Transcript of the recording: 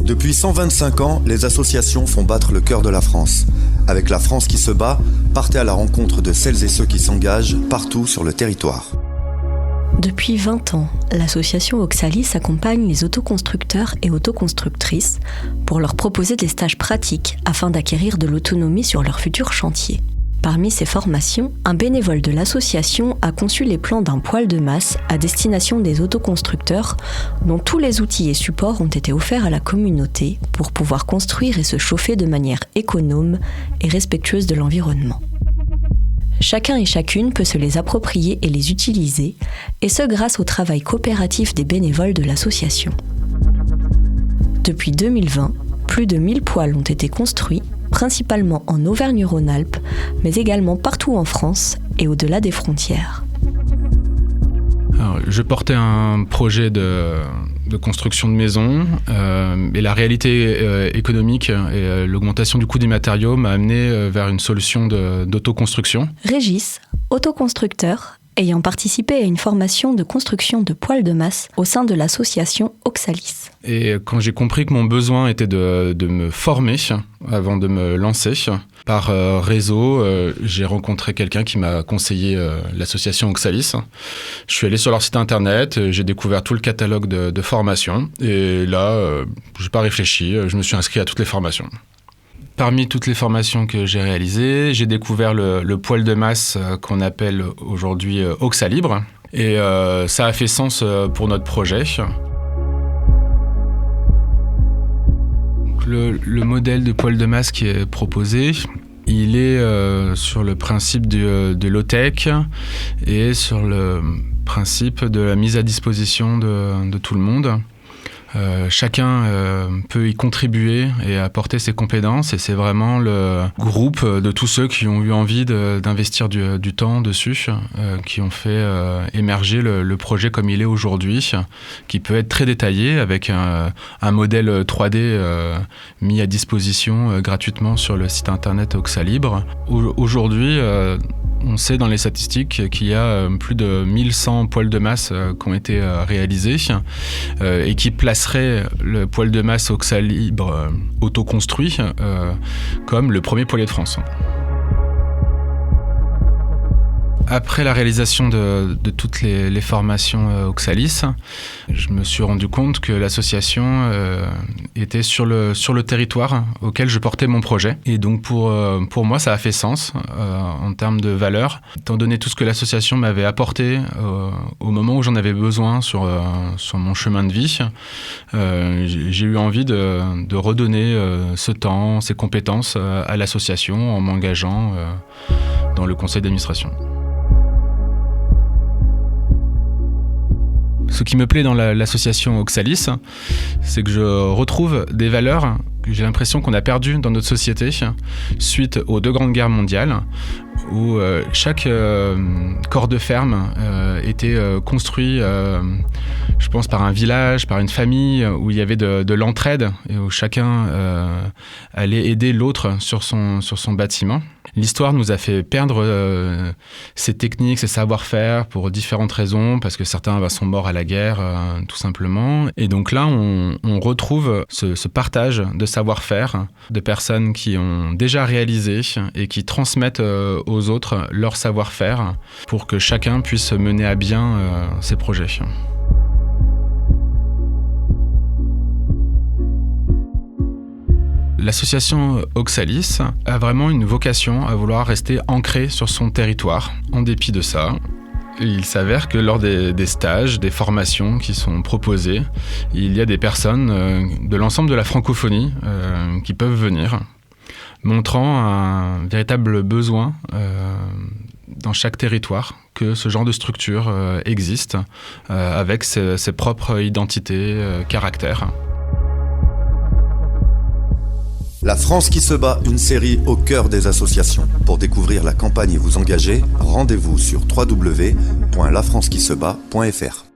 Depuis 125 ans, les associations font battre le cœur de la France. Avec La France qui se bat, partez à la rencontre de celles et ceux qui s'engagent partout sur le territoire. Depuis 20 ans, l'association Oxalis accompagne les autoconstructeurs et autoconstructrices pour leur proposer des stages pratiques afin d'acquérir de l'autonomie sur leur futur chantier. Parmi ces formations, un bénévole de l'association a conçu les plans d'un poêle de masse à destination des autoconstructeurs dont tous les outils et supports ont été offerts à la communauté pour pouvoir construire et se chauffer de manière économe et respectueuse de l'environnement. Chacun et chacune peut se les approprier et les utiliser, et ce grâce au travail coopératif des bénévoles de l'association. Depuis 2020, plus de 1000 poêles ont été construits, principalement en Auvergne-Rhône-Alpes, mais également partout en France et au-delà des frontières. Alors, je portais un projet de construction de maison et la réalité économique et l'augmentation du coût des matériaux m'a amené vers une solution d'autoconstruction. Régis, autoconstructeur, ayant participé à une formation de construction de poêles de masse au sein de l'association Oxalis. Et quand j'ai compris que mon besoin était de me former avant de me lancer, par réseau, j'ai rencontré quelqu'un qui m'a conseillé l'association Oxalis. Je suis allé sur leur site internet, j'ai découvert tout le catalogue de formations. Et là, je n'ai pas réfléchi, je me suis inscrit à toutes les formations. Parmi toutes les formations que j'ai réalisées, j'ai découvert le poêle de masse qu'on appelle aujourd'hui Oxalibre. Et ça a fait sens pour notre projet. Le modèle de poêle de masse qui est proposé, il est sur le principe de low-tech et sur le principe de la mise à disposition de tout le monde. Chacun peut y contribuer et apporter ses compétences, et c'est vraiment le groupe de tous ceux qui ont eu envie d'investir du temps dessus, qui ont fait émerger le projet comme il est aujourd'hui, qui peut être très détaillé avec un modèle 3D mis à disposition gratuitement sur le site internet Oxalibre. Aujourd'hui, on sait dans les statistiques qu'il y a plus de 1100 poêles de masse qui ont été réalisés et qui placerait le poêle de masse Oxalibre autoconstruit comme le premier poêlier de France. Après la réalisation de toutes les formations Oxalis, je me suis rendu compte que l'association était sur le territoire auquel je portais mon projet. Et donc pour moi, ça a fait sens en termes de valeur, étant donné tout ce que l'association m'avait apporté au moment où j'en avais besoin sur mon chemin de vie. J'ai eu envie de redonner ce temps, ces compétences à l'association en m'engageant dans le conseil d'administration. Ce qui me plaît dans l'association Oxalis, c'est que je retrouve des valeurs que j'ai l'impression qu'on a perdues dans notre société suite aux 2 grandes guerres mondiales, où chaque corps de ferme était construit, je pense, par un village, par une famille, où il y avait de l'entraide et où chacun allait aider l'autre sur son bâtiment. L'histoire nous a fait perdre ces techniques, ces savoir-faire pour différentes raisons, parce que certains sont morts à la guerre, tout simplement. Et donc là, on retrouve ce partage de savoir-faire de personnes qui ont déjà réalisé et qui transmettent aux autres leur savoir-faire pour que chacun puisse mener à bien ses projets. L'association Oxalis a vraiment une vocation à vouloir rester ancrée sur son territoire. En dépit de ça, il s'avère que lors des stages, des formations qui sont proposées, il y a des personnes de l'ensemble de la francophonie qui peuvent venir, montrant un véritable besoin dans chaque territoire que ce genre de structure existe avec ses propres identités, caractères. La France qui se bat, une série au cœur des associations. Pour découvrir la campagne et vous engager, rendez-vous sur www.lafrancequisebat.fr.